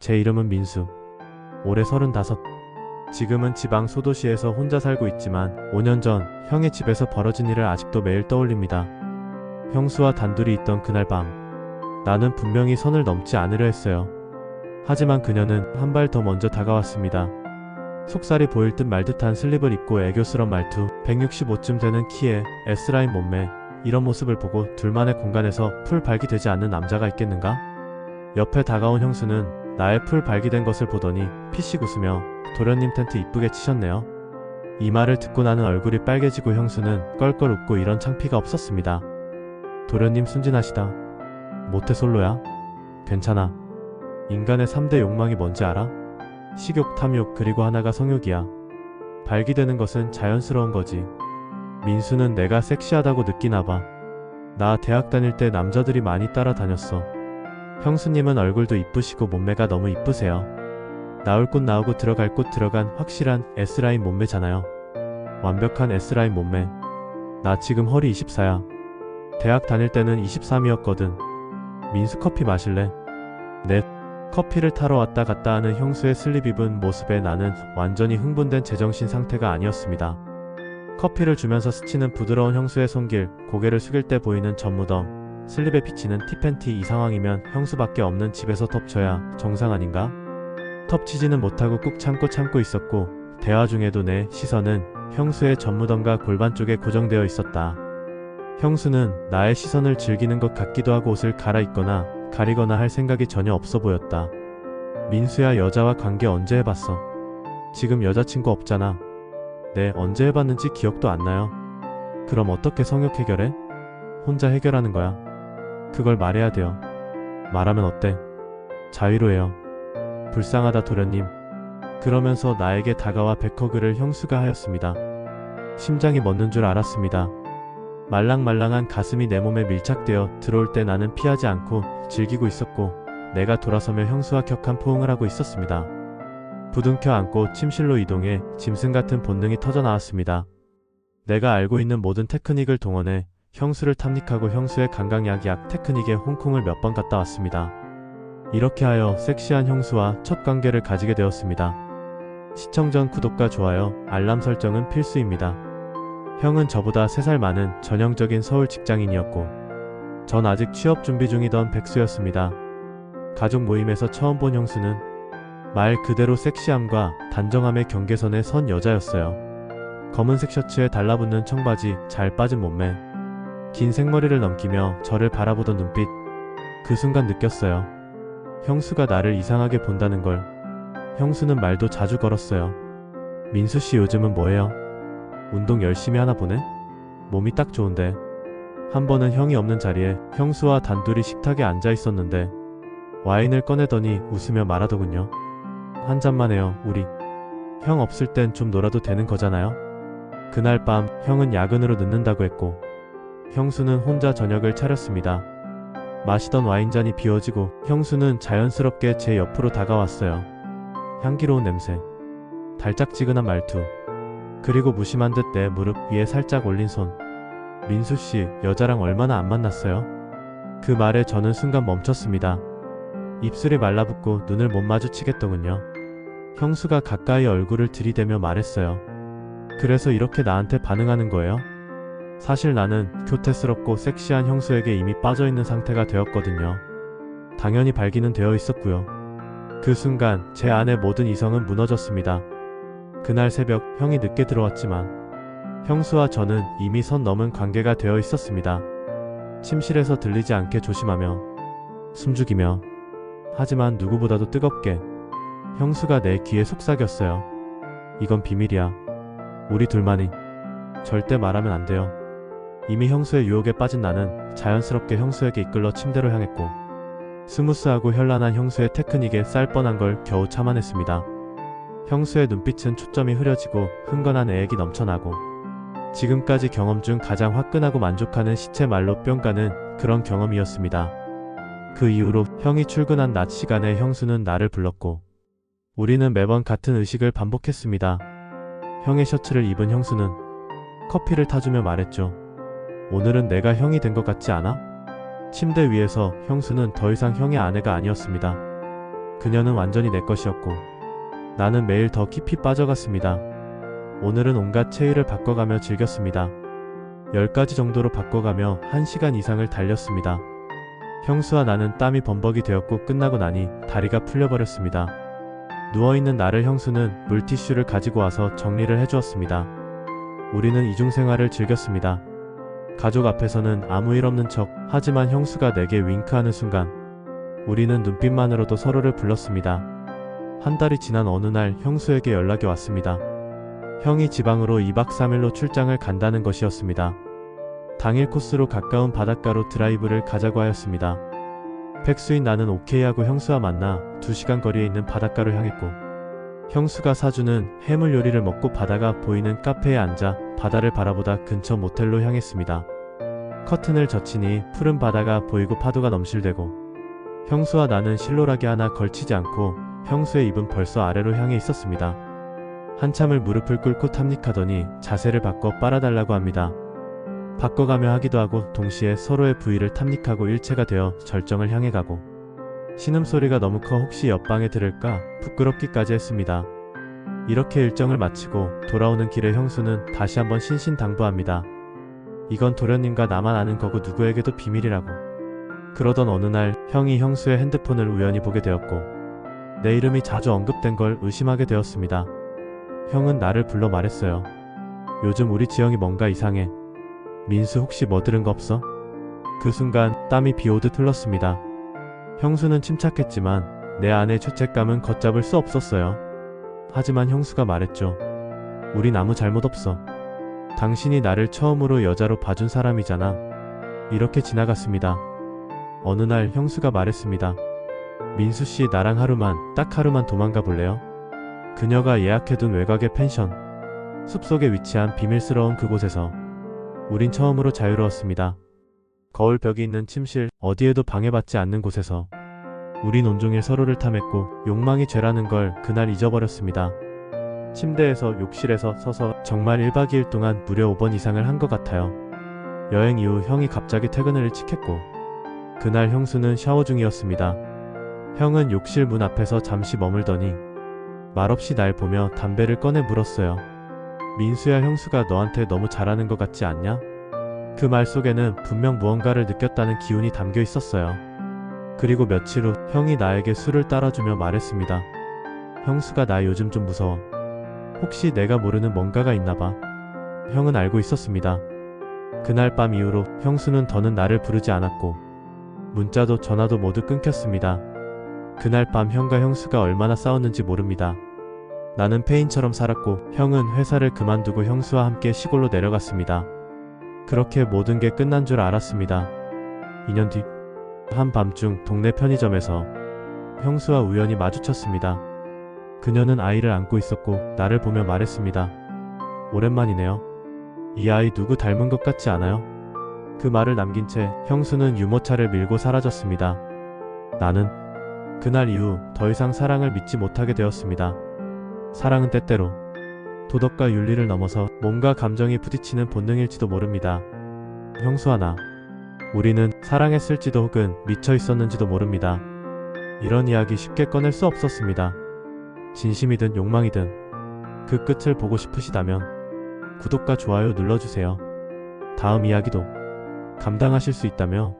제 이름은 민수. 올해 35. 지금은 지방 소도시에서 혼자 살고 있지만 5년 전 형의 집에서 벌어진 일을 아직도 매일 떠올립니다. 형수와 단둘이 있던 그날 밤, 나는 분명히 선을 넘지 않으려 했어요. 하지만 그녀는 한 발 더 먼저 다가왔습니다. 속살이 보일 듯 말 듯한 슬립을 입고 애교스런 말투, 165쯤 되는 키에 S라인 몸매, 이런 모습을 보고 둘만의 공간에서 풀 발기되지 않는 남자가 있겠는가? 옆에 다가온 형수는 나의 풀 발기된 것을 보더니 피식 웃으며 도련님 텐트 이쁘게 치셨네요. 이 말을 듣고 나는 얼굴이 빨개지고 형수는 껄껄 웃고 이런 창피가 없었습니다. 도련님 순진하시다. 모태솔로야? 괜찮아. 인간의 3대 욕망이 뭔지 알아? 식욕, 탐욕, 그리고 하나가 성욕이야. 발기되는 것은 자연스러운 거지. 민수는 내가 섹시하다고 느끼나봐. 나 대학 다닐 때 남자들이 많이 따라다녔어. 형수님은 얼굴도 이쁘시고 몸매가 너무 이쁘세요. 나올 곳 나오고 들어갈 곳 들어간 확실한 S라인 몸매잖아요. 완벽한 S라인 몸매. 나 지금 허리 24야. 대학 다닐 때는 23이었거든. 민수 커피 마실래? 네. 커피를 타러 왔다 갔다 하는 형수의 슬립 입은 모습에 나는 완전히 흥분된 제정신 상태가 아니었습니다. 커피를 주면서 스치는 부드러운 형수의 손길, 고개를 숙일 때 보이는 젖무덤, 슬립에 비치는 티팬티. 이 상황이면 형수밖에 없는 집에서 덮쳐야 정상 아닌가? 덮치지는 못하고 꾹 참고 있었고, 대화 중에도 내 시선은 형수의 젖무덤과 골반 쪽에 고정되어 있었다. 형수는 나의 시선을 즐기는 것 같기도 하고 옷을 갈아입거나 가리거나 할 생각이 전혀 없어 보였다. 민수야, 여자와 관계 언제 해봤어? 지금 여자친구 없잖아. 네, 언제 해봤는지 기억도 안 나요. 그럼 어떻게 성욕 해결해? 혼자 해결하는 거야. 그걸 말해야 돼요. 말하면 어때? 자위로해요. 불쌍하다 도련님. 그러면서 나에게 다가와 백허그를 형수가 하였습니다. 심장이 멎는 줄 알았습니다. 말랑말랑한 가슴이 내 몸에 밀착되어 들어올 때 나는 피하지 않고 즐기고 있었고, 내가 돌아서며 형수와 격한 포옹을 하고 있었습니다. 부둥켜 안고 침실로 이동해 짐승 같은 본능이 터져 나왔습니다. 내가 알고 있는 모든 테크닉을 동원해 형수를 탐닉하고 형수의 강강약약 테크닉에 홍콩을 몇 번 갔다 왔습니다. 이렇게 하여 섹시한 형수와 첫 관계를 가지게 되었습니다. 시청 전 구독과 좋아요, 알람 설정은 필수입니다. 형은 저보다 3살 많은 전형적인 서울 직장인이었고, 전 아직 취업 준비 중이던 백수였습니다. 가족 모임에서 처음 본 형수는 말 그대로 섹시함과 단정함의 경계선에 선 여자였어요. 검은색 셔츠에 달라붙는 청바지, 잘 빠진 몸매, 긴 생머리를 넘기며 저를 바라보던 눈빛. 그 순간 느꼈어요. 형수가 나를 이상하게 본다는 걸. 형수는 말도 자주 걸었어요. 민수씨 요즘은 뭐해요? 운동 열심히 하나 보네? 몸이 딱 좋은데. 한 번은 형이 없는 자리에 형수와 단둘이 식탁에 앉아 있었는데 와인을 꺼내더니 웃으며 말하더군요. 한 잔만 해요, 우리. 형 없을 땐 좀 놀아도 되는 거잖아요? 그날 밤 형은 야근으로 늦는다고 했고, 형수는 혼자 저녁을 차렸습니다. 마시던 와인잔이 비워지고 형수는 자연스럽게 제 옆으로 다가왔어요. 향기로운 냄새, 달짝지근한 말투, 그리고 무심한 듯 내 무릎 위에 살짝 올린 손. 민수씨, 여자랑 얼마나 안 만났어요? 그 말에 저는 순간 멈췄습니다. 입술이 말라붙고 눈을 못 마주치겠더군요. 형수가 가까이 얼굴을 들이대며 말했어요. 그래서 이렇게 나한테 반응하는 거예요? 사실 나는 교태스럽고 섹시한 형수에게 이미 빠져있는 상태가 되었거든요. 당연히 발기는 되어 있었고요. 그 순간 제 안의 모든 이성은 무너졌습니다. 그날 새벽 형이 늦게 들어왔지만 형수와 저는 이미 선 넘은 관계가 되어 있었습니다. 침실에서 들리지 않게 조심하며 숨죽이며, 하지만 누구보다도 뜨겁게 형수가 내 귀에 속삭였어요. 이건 비밀이야. 우리 둘만이. 절대 말하면 안 돼요. 이미 형수의 유혹에 빠진 나는 자연스럽게 형수에게 이끌러 침대로 향했고, 스무스하고 현란한 형수의 테크닉에 쌀 뻔한 걸 겨우 참아냈습니다. 형수의 눈빛은 초점이 흐려지고 흥건한 애액이 넘쳐나고, 지금까지 경험 중 가장 화끈하고 만족하는 시체 말로 뿅 가는 그런 경험이었습니다. 그 이후로 형이 출근한 낮 시간에 형수는 나를 불렀고, 우리는 매번 같은 의식을 반복했습니다. 형의 셔츠를 입은 형수는 커피를 타주며 말했죠. 오늘은 내가 형이 된 것 같지 않아? 침대 위에서 형수는 더 이상 형의 아내가 아니었습니다. 그녀는 완전히 내 것이었고 나는 매일 더 깊이 빠져갔습니다. 오늘은 온갖 체위를 바꿔가며 즐겼습니다. 10가지 정도로 바꿔가며 1시간 이상을 달렸습니다. 형수와 나는 땀이 범벅이 되었고 끝나고 나니 다리가 풀려버렸습니다. 누워있는 나를 형수는 물티슈를 가지고 와서 정리를 해주었습니다. 우리는 이중생활을 즐겼습니다. 가족 앞에서는 아무 일 없는 척 하지만 형수가 내게 윙크하는 순간 우리는 눈빛만으로도 서로를 불렀습니다. 한 달이 지난 어느 날 형수에게 연락이 왔습니다. 형이 지방으로 2박 3일로 출장을 간다는 것이었습니다. 당일 코스로 가까운 바닷가로 드라이브를 가자고 하였습니다. 백수인 나는 오케이 하고 형수와 만나 2시간 거리에 있는 바닷가로 향했고 형수가 사주는 해물 요리를 먹고 바다가 보이는 카페에 앉아 바다를 바라보다 근처 모텔로 향했습니다. 커튼을 젖히니 푸른 바다가 보이고 파도가 넘실대고 형수와 나는 실로라기 하나 걸치지 않고 형수의 입은 벌써 아래로 향해 있었습니다. 한참을 무릎을 꿇고 탐닉하더니 자세를 바꿔 빨아달라고 합니다. 바꿔가며 하기도 하고 동시에 서로의 부위를 탐닉하고 일체가 되어 절정을 향해 가고 신음소리가 너무 커 혹시 옆방에 들을까 부끄럽기까지 했습니다. 이렇게 일정을 마치고 돌아오는 길에 형수는 다시 한번 신신당부합니다. 이건 도련님과 나만 아는 거고 누구에게도 비밀이라고. 그러던 어느 날 형이 형수의 핸드폰을 우연히 보게 되었고 내 이름이 자주 언급된 걸 의심하게 되었습니다. 형은 나를 불러 말했어요. 요즘 우리 지영이 뭔가 이상해. 민수 혹시 뭐 들은 거 없어? 그 순간 땀이 비오듯 흘렀습니다. 형수는 침착했지만 내 안의 죄책감은 걷잡을 수 없었어요. 하지만 형수가 말했죠. 우린 아무 잘못 없어. 당신이 나를 처음으로 여자로 봐준 사람이잖아. 이렇게 지나갔습니다. 어느 날 형수가 말했습니다. 민수씨 나랑 하루만, 딱 하루만 도망가 볼래요? 그녀가 예약해둔 외곽의 펜션, 숲속에 위치한 비밀스러운 그곳에서 우린 처음으로 자유로웠습니다. 거울 벽이 있는 침실, 어디에도 방해받지 않는 곳에서 우린 온종일 서로를 탐했고 욕망이 죄라는 걸 그날 잊어버렸습니다. 침대에서 욕실에서 서서 정말 1박 2일 동안 무려 5번 이상을 한 것 같아요. 여행 이후 형이 갑자기 퇴근을 일찍했고 그날 형수는 샤워 중이었습니다. 형은 욕실 문 앞에서 잠시 머물더니 말없이 날 보며 담배를 꺼내 물었어요. 민수야, 형수가 너한테 너무 잘하는 것 같지 않냐? 그 말 속에는 분명 무언가를 느꼈다는 기운이 담겨 있었어요. 그리고 며칠 후 형이 나에게 술을 따라주며 말했습니다. 형수가 나 요즘 좀 무서워. 혹시 내가 모르는 뭔가가 있나봐. 형은 알고 있었습니다. 그날 밤 이후로 형수는 더는 나를 부르지 않았고 문자도 전화도 모두 끊겼습니다. 그날 밤 형과 형수가 얼마나 싸웠는지 모릅니다. 나는 폐인처럼 살았고 형은 회사를 그만두고 형수와 함께 시골로 내려갔습니다. 그렇게 모든 게 끝난 줄 알았습니다. 2년 뒤 한밤중 동네 편의점에서 형수와 우연히 마주쳤습니다. 그녀는 아이를 안고 있었고 나를 보며 말했습니다. 오랜만이네요. 이 아이 누구 닮은 것 같지 않아요? 그 말을 남긴 채 형수는 유모차를 밀고 사라졌습니다. 나는 그날 이후 더 이상 사랑을 믿지 못하게 되었습니다. 사랑은 때때로 도덕과 윤리를 넘어서 몸과 감정이 부딪히는 본능일지도 모릅니다. 형수와 나, 우리는 사랑했을지도 혹은 미쳐 있었는지도 모릅니다. 이런 이야기 쉽게 꺼낼 수 없었습니다. 진심이든 욕망이든 그 끝을 보고 싶으시다면 구독과 좋아요 눌러주세요. 다음 이야기도 감당하실 수 있다며